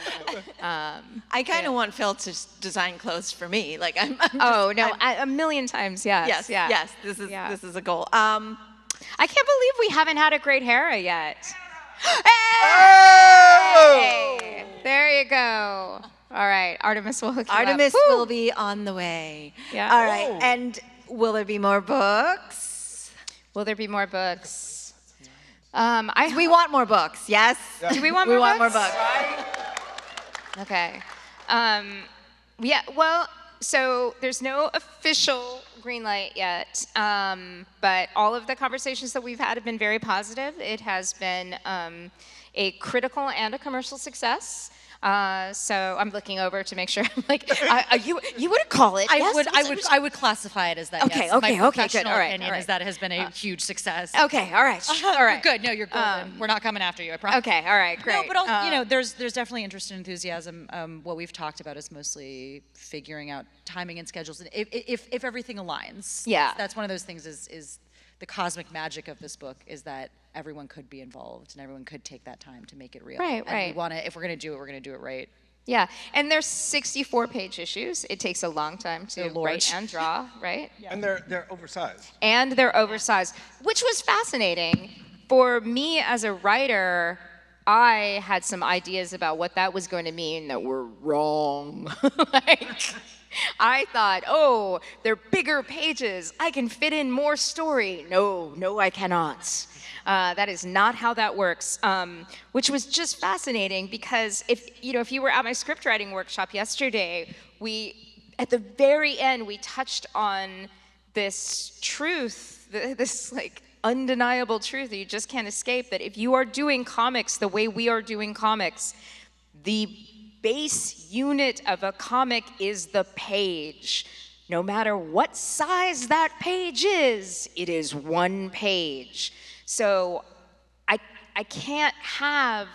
I kind of want Phil to design clothes for me. Like I'm just, Oh no, a million times, yes. Yes. This is a goal. I can't believe we haven't had a great Hera yet. Oh! Hey, there you go. All right, Artemis will hook you Artemis up. Woo! will be on the way. Yeah. All right. And will there be more books? Will there be more books? We want more books. Yes. Do we want We more want more books? books. Okay. Yeah, well, so there's no official green light yet, but all of the conversations that we've had have been very positive. It has been a critical and a commercial success. So I'm looking over to make sure. I'm like, you wouldn't call it? Yes? I would classify it as that. Okay, yes. okay, My okay, good. professional All right, opinion all right. is that it has been a huge success. Okay, all right, all right. Good. No, you're golden. We're not coming after you. I promise. Okay, all right, great. No, but also, you know, there's definitely interest and enthusiasm. What we've talked about is mostly figuring out timing and schedules, and if everything aligns. Yeah. That's one of those things. Is the cosmic magic of this book is that everyone could be involved and everyone could take that time to make it real. Right, and right. We want to. If we're gonna do it, we're gonna do it right. Yeah, and there's 64-page issues. It takes a long time to They're large. write and draw, right? And they're oversized. And they're oversized, which was fascinating. For me as a writer, I had some ideas about what that was going to mean that were wrong. Like, I thought, oh, they're bigger pages. I can fit in more story. No, I cannot. That is not how that works, which was just fascinating because if you were at my script writing workshop yesterday, at the very end, we touched on this truth, this like undeniable truth that you just can't escape, that if you are doing comics the way we are doing comics, the base unit of a comic is the page. No matter what size that page is, it is one page. So I can't have,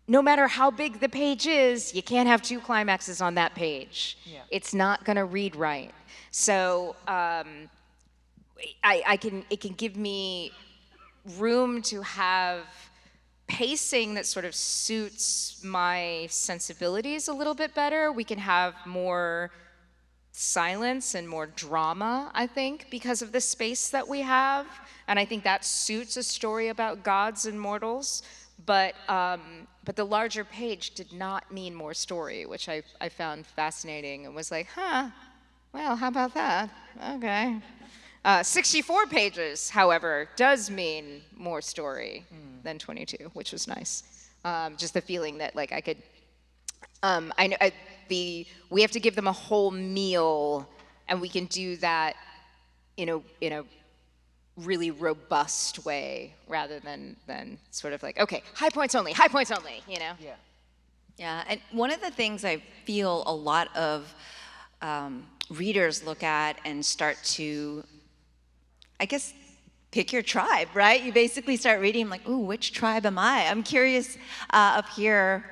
no matter how big the page is, you can't have 2 climaxes on that page. Yeah. It's not gonna read right. So it can give me room to have pacing that sort of suits my sensibilities a little bit better. We can have more silence and more drama, I think, because of the space that we have. And I think that suits a story about gods and mortals. But the larger page did not mean more story, which I found fascinating and was like, well, how about that? Okay. 64 pages, however, does mean more story than 22, which was nice. Just the feeling that like I could, we have to give them a whole meal, and we can do that in a really robust way rather than sort of like, okay, high points only, you know? Yeah. Yeah, and one of the things I feel a lot of readers look at and start to, I guess, pick your tribe, right? You basically start reading like, ooh, which tribe am I? I'm curious up here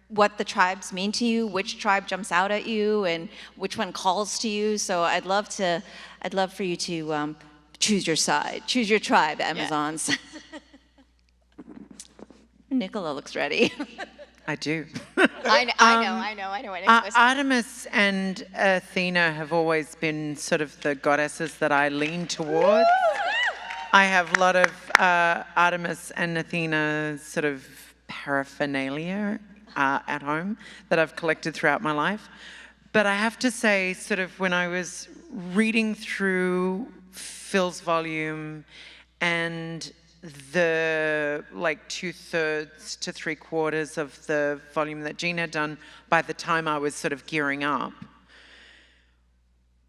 what the tribes mean to you, which tribe jumps out at you, and which one calls to you. So I'd love for you to choose your side, choose your tribe, Amazons. Yeah. Nicola looks ready. I do. I know. Artemis and Athena have always been sort of the goddesses that I lean towards. I have a lot of Artemis and Athena sort of paraphernalia at home that I've collected throughout my life. But I have to say, sort of when I was reading through Phil's volume and the like 2/3 to 3/4 of the volume that Jean had done by the time I was sort of gearing up,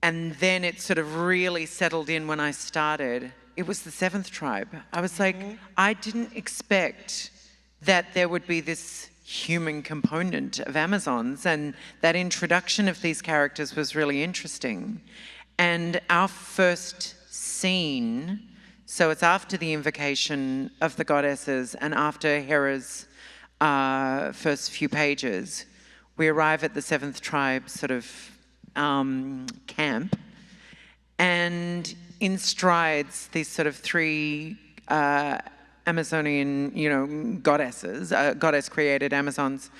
and then it sort of really settled in when I started. It was the seventh tribe. I was like, I didn't expect that there would be this human component of Amazons, and that introduction of these characters was really interesting. And our first scene, so it's after the invocation of the goddesses and after Hera's first few pages, we arrive at the seventh tribe sort of camp, and in strides these sort of three Amazonian, goddesses, goddess-created Amazons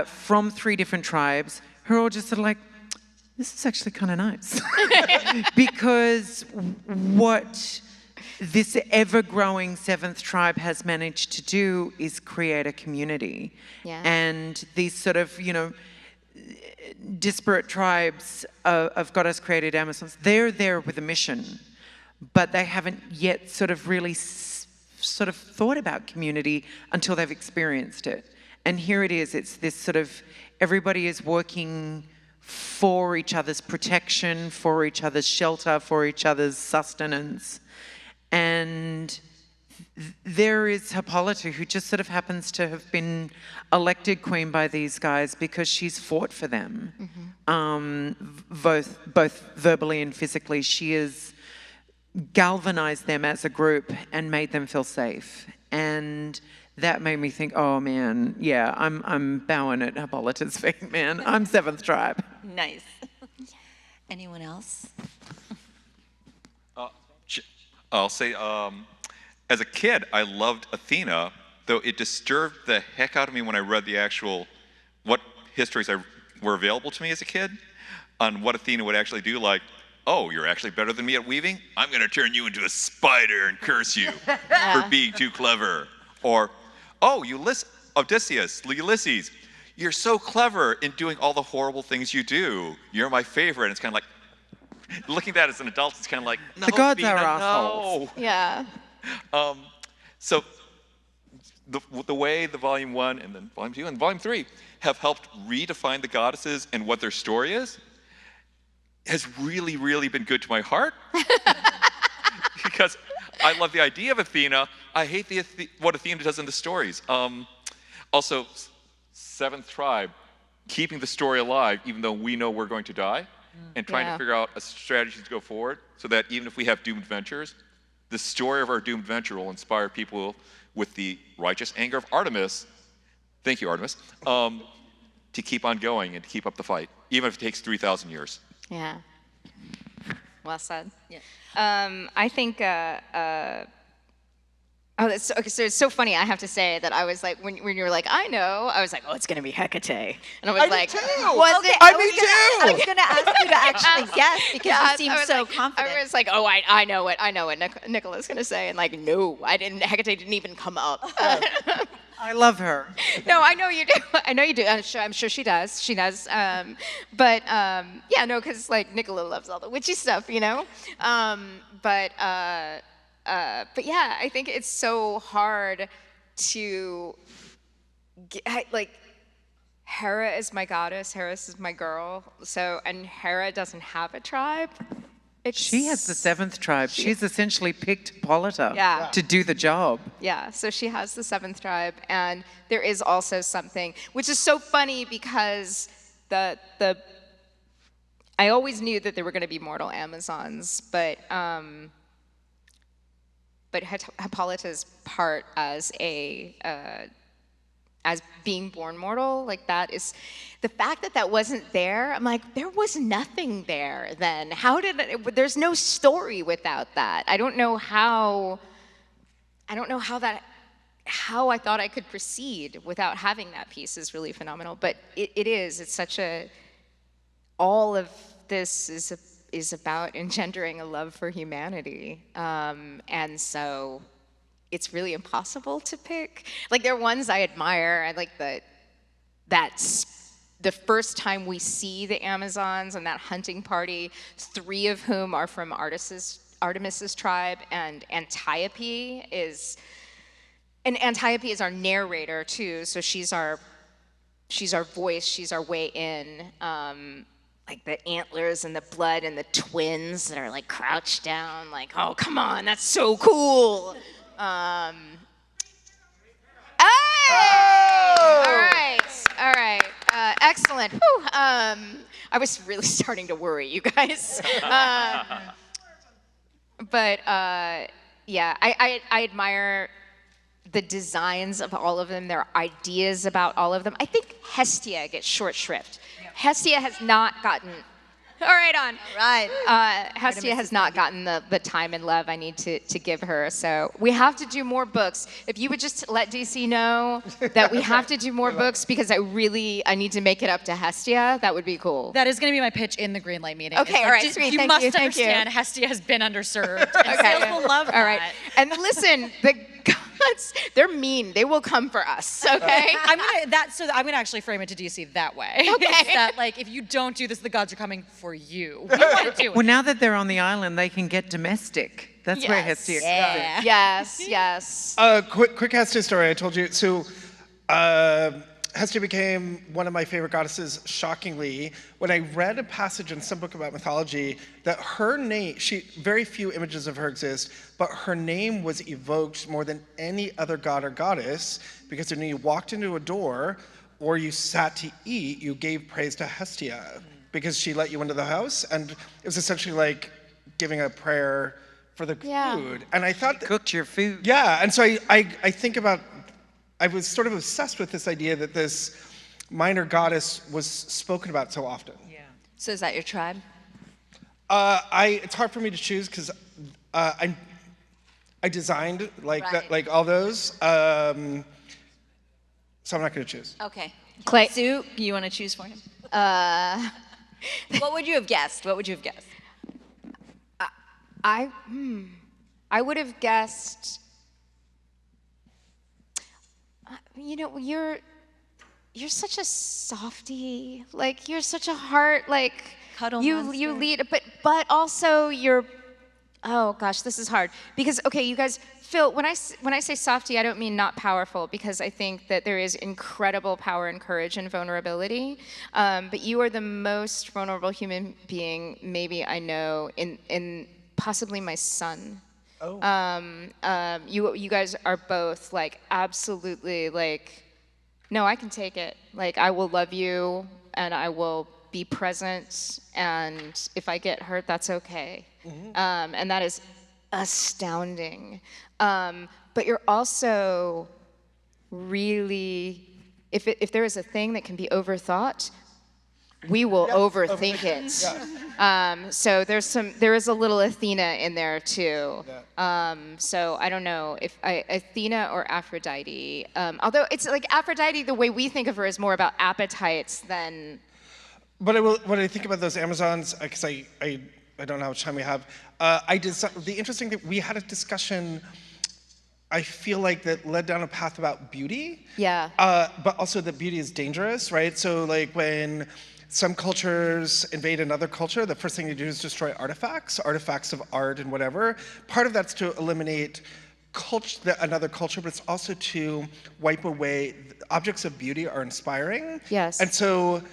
from three different tribes who are all just sort of like, this is actually kind of nice. Because what this ever-growing seventh tribe has managed to do is create a community. Yeah. And these sort of, disparate tribes of goddess-created Amazons, they're there with a mission, but they haven't yet sort of really sort of thought about community until they've experienced it. And here it is, it's this sort of, everybody is working for each other's protection, for each other's shelter, for each other's sustenance. And there is Hippolyta, who just sort of happens to have been elected queen by these guys because she's fought for them, both verbally and physically. She has galvanized them as a group and made them feel safe. And that made me think, oh man, yeah, I'm bowing at Hippolyta's feet, man. I'm seventh tribe. Nice. Anyone else? I'll say, as a kid, I loved Athena, though it disturbed the heck out of me when I read the actual, what histories were available to me as a kid, on what Athena would actually do, like, oh, you're actually better than me at weaving? I'm going to turn you into a spider and curse you for being too clever. Or, oh, Ulysses, you're so clever in doing all the horrible things you do. You're my favorite. And it's kind of like, looking at that as an adult, it's kind of like, no, the gods Athena, are assholes. no. Yeah. So the way the Volume 1 and then Volume 2 and Volume 3 have helped redefine the goddesses and what their story is has really, really been good to my heart. Because I love the idea of Athena. I hate what Athena does in the stories. Also, seventh tribe, keeping the story alive even though we know we're going to die, and trying to figure out a strategy to go forward so that even if we have doomed ventures, the story of our doomed venture will inspire people with the righteous anger of Artemis, thank you, Artemis, to keep on going and to keep up the fight, even if it takes 3,000 years. Yeah. Well said. Yeah. I think, so it's so funny, I have to say that I was like, when you were like, I know, I was like, oh, it's going to be Hecate. And I was like, I was going to ask you to actually guess because you seem so confident. I was like, oh, I know what Nicola's going to say. And like, no, Hecate didn't even come up. I love her. No, I know you do. I know you do. I'm sure she does. She does. But because like Nicola loves all the witchy stuff, But yeah, I think it's so hard to get, like, Hera is my goddess, Hera is my girl. So, and Hera doesn't have a tribe. She has the seventh tribe. She's essentially picked Hippolyta to do the job. Yeah, so she has the seventh tribe, and there is also something, which is so funny because I always knew that there were going to be mortal Amazons, but Hippolyta's part as as being born mortal, like that is, the fact that wasn't there, I'm like, there was nothing there then. There's no story without that. I don't know how I thought I could proceed without having that piece is really phenomenal, but it's such all of this is about engendering a love for humanity. And so it's really impossible to pick. Like, there are ones I admire. I like that's the first time we see the Amazons and that hunting party, 3 of whom are from Artemis's tribe, and Antiope is our narrator too, so she's our voice, she's our way in. like the antlers and the blood and the twins that are like crouched down, like, oh, come on, that's so cool. All right, excellent. Whew. I was really starting to worry, you guys. But yeah, I admire the designs of all of them, their ideas about all of them. I think Hestia gets short shrift. Hestia has not gotten, all right, on. Right. Hestia has not gotten the time and love I need to give her. So we have to do more books. If you would just let DC know that we have to do more books because I need to make it up to Hestia, that would be cool. That is going to be my pitch in the Greenlight meeting. Okay, all right, sweet. You Thank must you, thank understand you. Hestia has been underserved. And sales will love that. All right. And listen, the gods, they're mean. They will come for us, okay? I'm gonna actually frame it to DC that way. Okay. It's that, like, if you don't do this, the gods are coming for you. We want to do it. Well, now that they're on the island, they can get domestic. That's where Hestia comes in. Yes. Quick Hestia story. I told you. So, Hestia became one of my favorite goddesses, shockingly, when I read a passage in some book about mythology that her name, very few images of her exist, but her name was evoked more than any other god or goddess, because when you walked into a door or you sat to eat, you gave praise to Hestia, because she let you into the house, and it was essentially like giving a prayer for the food. And I thought Cooked your food. yeah, and so I think about, I was sort of obsessed with this idea that this minor goddess was spoken about so often. Yeah. So is that your tribe? It's hard for me to choose because I designed like all those, so I'm not going to choose. Okay. Clay. Sue, you want to choose for him? What would you have guessed? What would you have guessed? I would have guessed. You know, you're such a softie. Like, you're such a heart. Like, Cuddle you monster. lead, but also you're. Oh gosh, this is hard because okay, you guys. Phil, when I say softie, I don't mean not powerful, because I think that there is incredible power and courage and vulnerability. But you are the most vulnerable human being maybe I know in possibly my son. Oh. You guys are both like absolutely like, no, I can take it. Like, I will love you and I will be present, and if I get hurt, that's okay. And that is astounding. But you're also really, if there is a thing that can be overthought, we will overthink it. So there is a little Athena in there too. So I don't know if Athena or Aphrodite. Although it's like Aphrodite, the way we think of her is more about appetites than. But when I think about those Amazons, because I don't know how much time we have, the interesting thing, we had a discussion, I feel like, that led down a path about beauty. Yeah. But also that beauty is dangerous, right? So like when some cultures invade another culture, the first thing they do is destroy artifacts of art and whatever. Part of that's to eliminate another culture, but it's also to wipe away, objects of beauty are inspiring. Yes. And so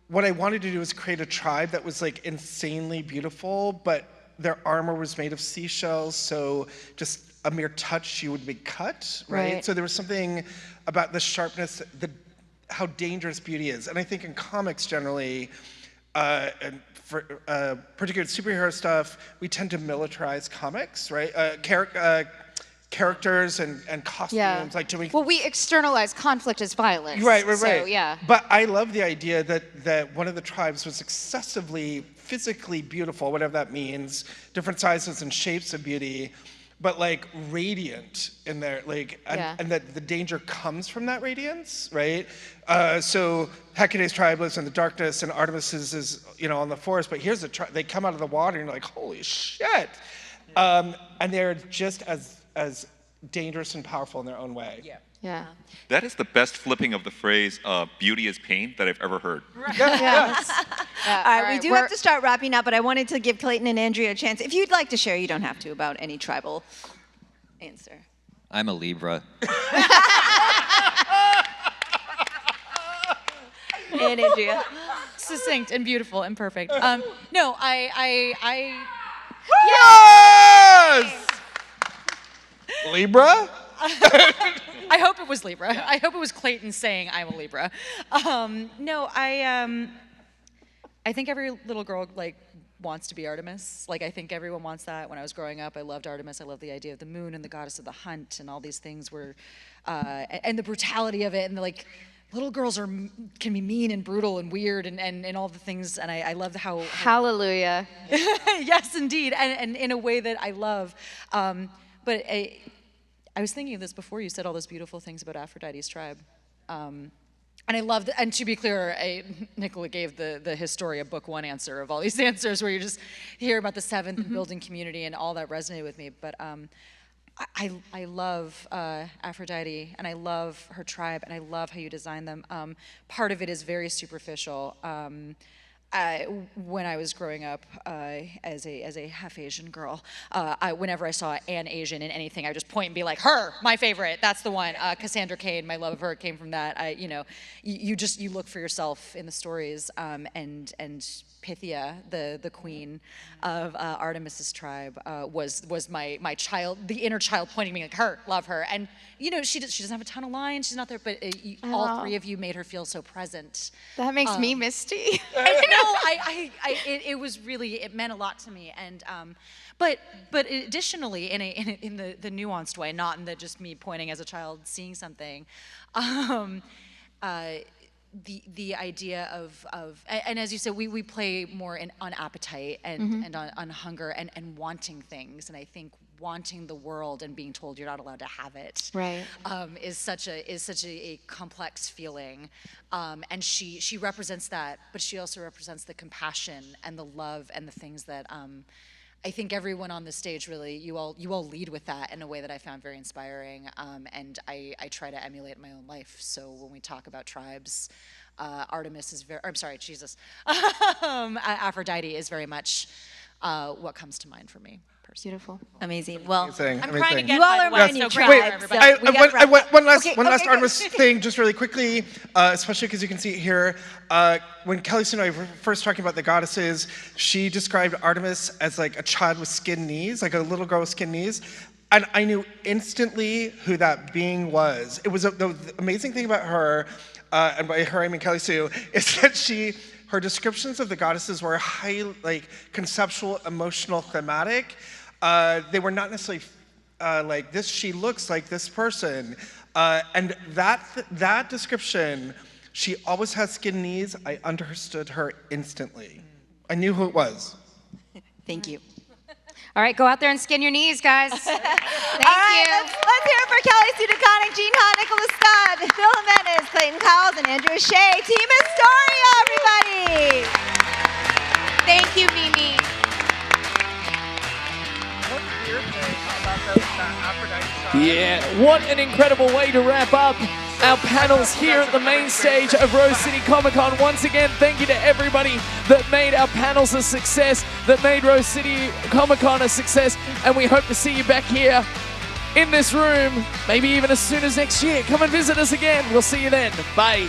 what I wanted to do was create a tribe that was like insanely beautiful, but their armor was made of seashells, so just a mere touch you would be cut, right? So there was something about the sharpness, how dangerous beauty is. And I think in comics generally, and for particularly superhero stuff, we tend to militarize comics, right? Characters and costumes, like to make. Well, we externalize conflict as violence. Right. So, yeah. But I love the idea that one of the tribes was excessively physically beautiful, whatever that means, different sizes and shapes of beauty, but like radiant in there, like, and that the danger comes from that radiance, right? So Hecate's tribe lives in the darkness, and Artemis's is, on the forest. But here's they come out of the water, and you're like, holy shit! And they're just as dangerous and powerful in their own way. Yeah. That is the best flipping of the phrase beauty is pain that I've ever heard. All right, we do have to start wrapping up, but I wanted to give Clayton and Andrea a chance. If you'd like to share, you don't have to, about any tribal answer. I'm a Libra. And Andrea. succinct and beautiful and perfect. No, Yes! Libra? I hope it was Libra. I hope it was Clayton saying I'm a Libra. No, I think every little girl wants to be Artemis. I think everyone wants that. When I was growing up, I loved Artemis. I loved the idea of the moon and the goddess of the hunt and all these things were, and the brutality of it and little girls can be mean and brutal and weird and all the things. And I love how. Hallelujah. Yes, indeed, and in a way that I love. But I was thinking of this before you said all those beautiful things about Aphrodite's tribe. And I loved, and to be clear, Nicola gave the Historia book 1 answer of all these answers where you just hear about the 7th and building community and all that resonated with me. But I love Aphrodite and I love her tribe and I love how you design them. Part of it is very superficial. When I was growing up as a half Asian girl, whenever I saw an Asian in anything, I would just point and be like, her, my favorite, that's the one. Cassandra Cain, my love of her came from that. You look for yourself in the stories, and Pythia, the queen of Artemis's tribe, was my child, the inner child pointing me like, her, love her. And she doesn't have a ton of lines, she's not there, but all 3 of you made her feel so present. That makes me misty. It was really, it meant a lot to me. And but additionally, in the nuanced way, not in the just me pointing as a child seeing something, the idea of and as you said, we play more on appetite and on hunger and wanting things, and I think wanting the world and being told you're not allowed to have it, right, is such a complex feeling, and she represents that, but she also represents the compassion and the love and the things that I think everyone on the stage really, you all lead with that in a way that I found very inspiring, and I try to emulate in my own life. So when we talk about tribes, Artemis is Aphrodite is very much what comes to mind for me. Beautiful. Amazing. Well, Amazing. I'm crying again. You all are my new so tribe. great for everybody. One last Artemis thing, just really quickly, especially because you can see it here. When Kelly Sue and I were first talking about the goddesses, she described Artemis as like a child with skin knees, like a little girl with skin knees. And I knew instantly who that being was. It was the amazing thing about her, and by her I mean Kelly Sue, is that her descriptions of the goddesses were highly conceptual, emotional, thematic. They were not necessarily like this. She looks like this person, and that description. She always has skin knees. I understood her instantly. I knew who it was. Thank you. All right, go out there and skin your knees, guys. Thank you. Let's hear it for Kelly Sue DeConnick, Jean Ha, Nicholas Scott, Phil Jimenez, Clayton Cowles, and Andrew Shea. Team Historia, everybody! Thank you, Mimi. Yeah, what an incredible way to wrap up our panels here at the main stage of Rose City Comic Con. Once again, thank you to everybody that made our panels a success, that made Rose City Comic Con a success, and we hope to see you back here in this room, maybe even as soon as next year. Come and visit us again. We'll see you then. Bye.